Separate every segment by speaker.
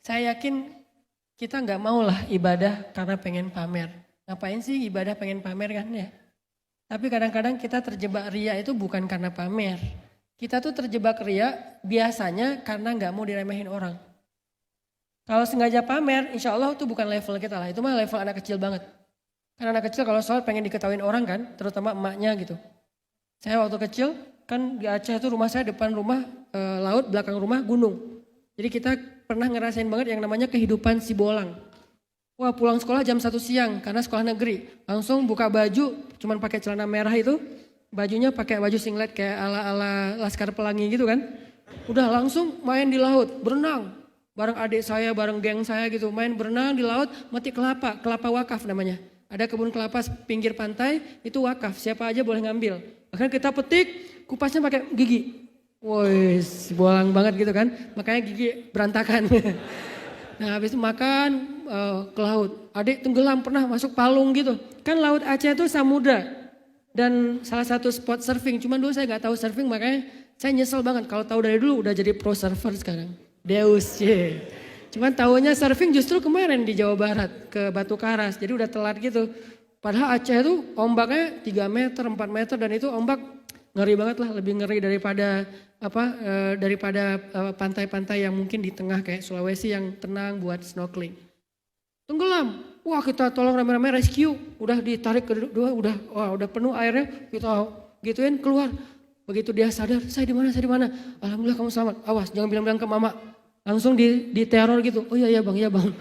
Speaker 1: Saya yakin kita nggak mau lah ibadah karena pengen pamer. Ngapain sih ibadah pengen pamer kan ya? Tapi kadang-kadang kita terjebak ria itu bukan karena pamer. Kita tuh terjebak ria biasanya karena nggak mau diremehin orang. Kalau sengaja pamer, insya Allah itu bukan level kita lah. Itu mah level anak kecil banget. Karena anak kecil kalau sholat pengen diketawain orang kan, terutama emaknya gitu. Saya waktu kecil kan di Aceh itu rumah saya depan rumah laut, belakang rumah gunung. Jadi kita pernah ngerasain banget yang namanya kehidupan si bolang. Wah pulang sekolah jam 1 siang karena sekolah negeri. Langsung buka baju, cuman pakai celana merah itu. Bajunya pakai baju singlet kayak ala-ala Laskar Pelangi gitu kan. Udah langsung main di laut, berenang. Bareng adik saya, bareng geng saya gitu. Main berenang di laut, metik kelapa, kelapa wakaf namanya. Ada kebun kelapa pinggir pantai, itu wakaf, siapa aja boleh ngambil. Bahkan kita petik, kupasnya pakai gigi. Woi, bolang banget gitu kan. Makanya gigi berantakan. Nah habis itu makan ke laut. Adik tenggelam pernah masuk palung gitu. Kan laut Aceh itu samudra. Dan salah satu spot surfing. Cuman dulu saya gak tahu surfing makanya saya nyesel banget. Kalau tahu dari dulu udah jadi pro surfer sekarang. Deus ye. Cuman tahunya surfing justru kemarin di Jawa Barat ke Batu Karas. Jadi udah telat gitu. Padahal Aceh itu ombaknya 3 meter, 4 meter dan itu ombak ngeri banget lah. Lebih ngeri daripada pantai-pantai yang mungkin di tengah kayak Sulawesi yang tenang buat snorkeling. Tenggelam. Wah kita tolong rame-rame rescue. Udah ditarik kedua, udah penuh airnya. Kita gituin keluar. Begitu dia sadar, saya di mana? Alhamdulillah kamu selamat. Awas jangan bilang-bilang ke mama. Langsung diteror gitu. Oh iya bang.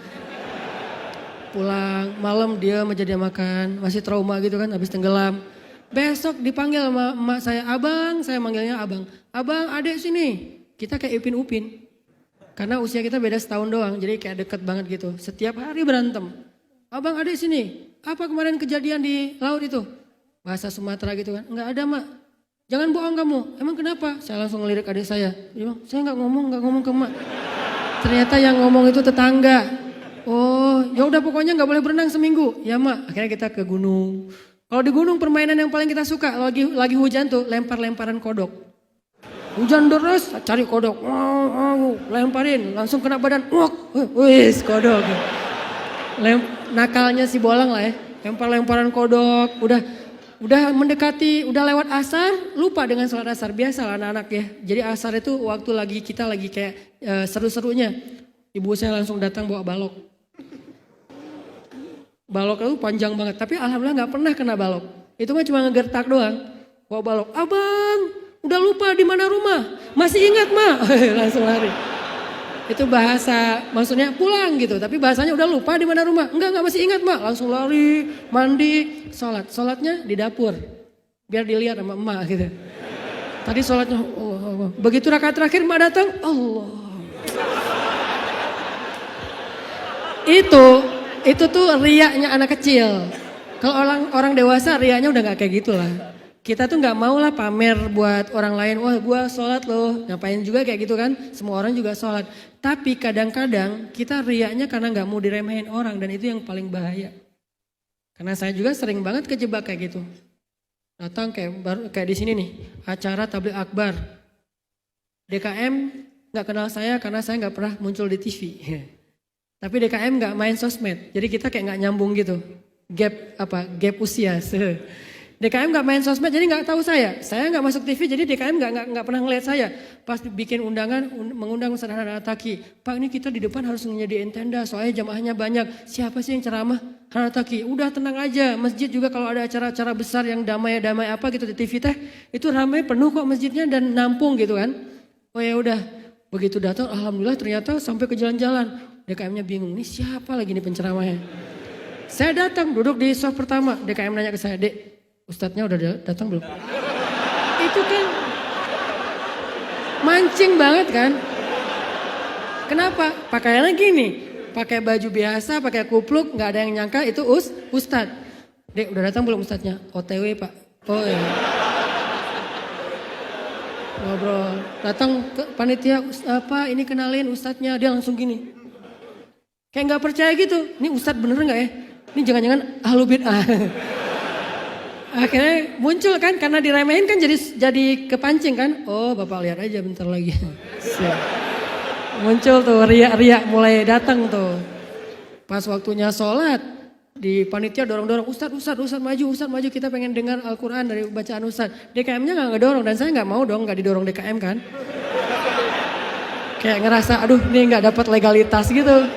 Speaker 1: Pulang malam dia menjadi makan. Masih trauma gitu kan habis tenggelam. Besok dipanggil sama emak saya, abang, saya manggilnya abang. Abang, adik sini. Kita kayak Ipin Upin. Karena usia kita beda setahun doang, jadi kayak deket banget gitu. Setiap hari berantem. Abang, adik sini. Apa kemarin kejadian di laut itu? Bahasa Sumatera gitu kan. Enggak ada mak. Jangan bohong kamu. Emang kenapa? Saya langsung ngelirik adik saya. Dia bilang, saya nggak ngomong ke mak. Ternyata yang ngomong itu tetangga. Oh, ya udah pokoknya nggak boleh berenang seminggu. Ya mak. Akhirnya kita ke gunung. Kalau di gunung permainan yang paling kita suka lagi hujan tuh lempar-lemparan kodok. Hujan deras cari kodok, lemparin langsung kena badan, wis kodok. Nakalnya si bolang lah ya, lempar-lemparan kodok. Udah mendekati, udah lewat asar, lupa dengan sholat asar biasa lah anak-anak ya. Jadi asar itu waktu kita lagi kayak seru-serunya. Ibu saya langsung datang bawa balok. Balok itu panjang banget, tapi alhamdulillah gak pernah kena balok. Itu mah cuma ngegertak doang. Bawa balok, abang udah lupa di mana rumah, masih ingat mak? Langsung lari. Itu bahasa, maksudnya pulang gitu, tapi bahasanya udah lupa di mana rumah. Enggak masih ingat mak, langsung lari, mandi, sholat. Sholatnya di dapur, biar dilihat sama emak gitu. Tadi sholatnya, begitu rakaat terakhir emak datang, Allah. Itu tuh riaknya anak kecil. Kalau orang dewasa riaknya udah gak kayak gitulah. Kita tuh gak mau lah pamer buat orang lain. Wah gue sholat loh. Ngapain juga kayak gitu kan. Semua orang juga sholat. Tapi kadang-kadang kita riaknya karena gak mau diremehin orang. Dan itu yang paling bahaya. Karena saya juga sering banget kejebak kayak gitu. Datang kayak di sini nih. Acara tabligh akbar. DKM gak kenal saya karena saya gak pernah muncul di TV. Tapi DKM gak main sosmed, jadi kita kayak gak nyambung gitu. Gap usia. DKM gak main sosmed jadi gak tahu saya gak masuk TV jadi DKM gak pernah ngeliat saya. Pas bikin undangan, mengundang Ustaz Hanan Attaqi. Pak ini kita di depan harus nyediain tenda soalnya jamaahnya banyak. Siapa sih yang ceramah? Hanan Attaqi. Udah tenang aja, masjid juga kalau ada acara-acara besar yang damai-damai apa gitu di TV teh. Itu ramai penuh kok masjidnya dan nampung gitu kan. Oh ya udah, begitu datang alhamdulillah ternyata sampai ke jalan-jalan. DKM-nya bingung, ini siapa lagi nih penceramahnya. Saya datang, duduk di soft pertama. DKM nanya ke saya, Dek, ustadznya udah datang belum? Itu kan mancing banget kan. Kenapa? Pakaiannya gini, pakai baju biasa, pakai kupluk, gak ada yang nyangka itu ustadz. Dek, udah datang belum ustadznya? OTW pak. Oh ya. Ngobrol, datang ke panitia, ini kenalin ustadznya, dia langsung gini. Kayak gak percaya gitu, ini ustadz bener gak ya? Ini jangan-jangan ahlu bid'ah. Akhirnya muncul kan, karena diremehin kan jadi kepancing kan. Oh bapak lihat aja bentar lagi. Muncul tuh riak-riak mulai datang tuh. Pas waktunya sholat, di panitia dorong-dorong, Ustadz maju, kita pengen dengar Al-Quran dari bacaan Ustadz. DKM-nya gak ngedorong dan saya gak mau dong gak didorong DKM kan. Kayak ngerasa aduh ini gak dapat legalitas gitu.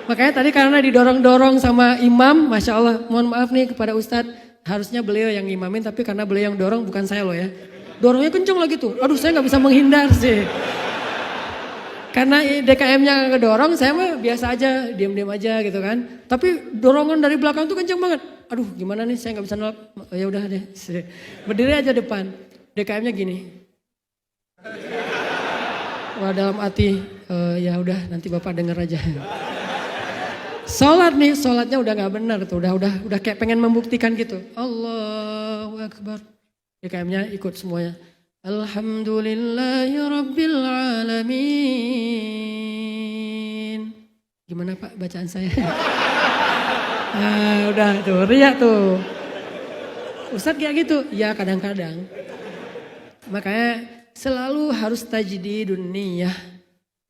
Speaker 1: Makanya tadi karena didorong-dorong sama imam, Masya Allah, mohon maaf nih kepada Ustadz. Harusnya beliau yang imamin tapi karena beliau yang dorong bukan saya loh ya. Dorongnya kenceng lagi tuh, aduh saya gak bisa menghindar sih. Karena DKM-nya ngedorong, saya mah biasa aja, diam-diam aja gitu kan. Tapi dorongan dari belakang tuh kenceng banget. Aduh gimana nih saya gak bisa nolak, ya udah deh. Berdiri aja depan, DKM-nya gini. Wah dalam hati, ya udah nanti Bapak denger aja. Sholat nih, sholatnya udah gak benar tuh, udah kayak pengen membuktikan gitu. Allahu Akbar. DKM-nya ikut semuanya. Alhamdulillahi Rabbil Alamin. Gimana Pak bacaan saya? Udah tuh, riak tuh. Ustadz kayak gitu? Ya kadang-kadang. Makanya selalu harus tajdidun niyah.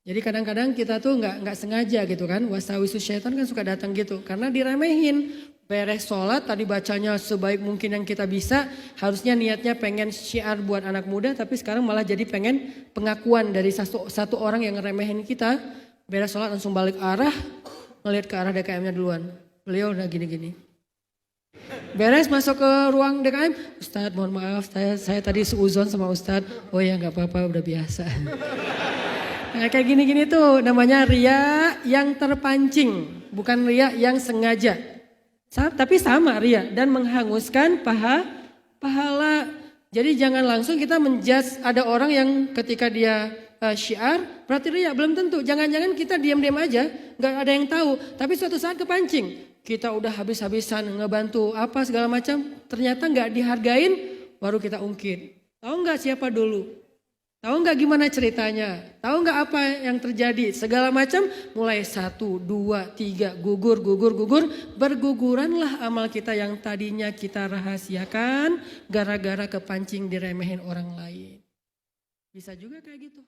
Speaker 1: Jadi kadang-kadang kita tuh nggak sengaja gitu kan. Waswasus syaitan kan suka datang gitu. Karena diremehin. Beres sholat tadi bacanya sebaik mungkin yang kita bisa. Harusnya niatnya pengen syiar buat anak muda. Tapi sekarang malah jadi pengen pengakuan dari satu orang yang ngeremehin kita. Beres sholat langsung balik arah. Ngeliat ke arah DKM-nya duluan. Beliau udah gini-gini. Beres masuk ke ruang DKM. Ustadz mohon maaf saya tadi seuzon sama Ustadz. Oh ya gak apa-apa udah biasa. Nah, kayak gini-gini tuh namanya ria yang terpancing. Bukan ria yang sengaja. Tapi sama ria dan menghanguskan pahala. Jadi jangan langsung kita menjudge ada orang yang ketika dia syiar berarti ria, belum tentu. Jangan-jangan kita diam-diam aja, nggak ada yang tahu. Tapi suatu saat kepancing, kita udah habis-habisan ngebantu apa segala macam, ternyata nggak dihargain, baru kita ungkit. Tahu nggak siapa dulu? Tahu nggak gimana ceritanya? Tahu nggak apa yang terjadi? Segala macam mulai 1, 2, 3 gugur. Berguguranlah amal kita yang tadinya kita rahasiakan gara-gara kepancing diremehin orang lain. Bisa juga kayak gitu.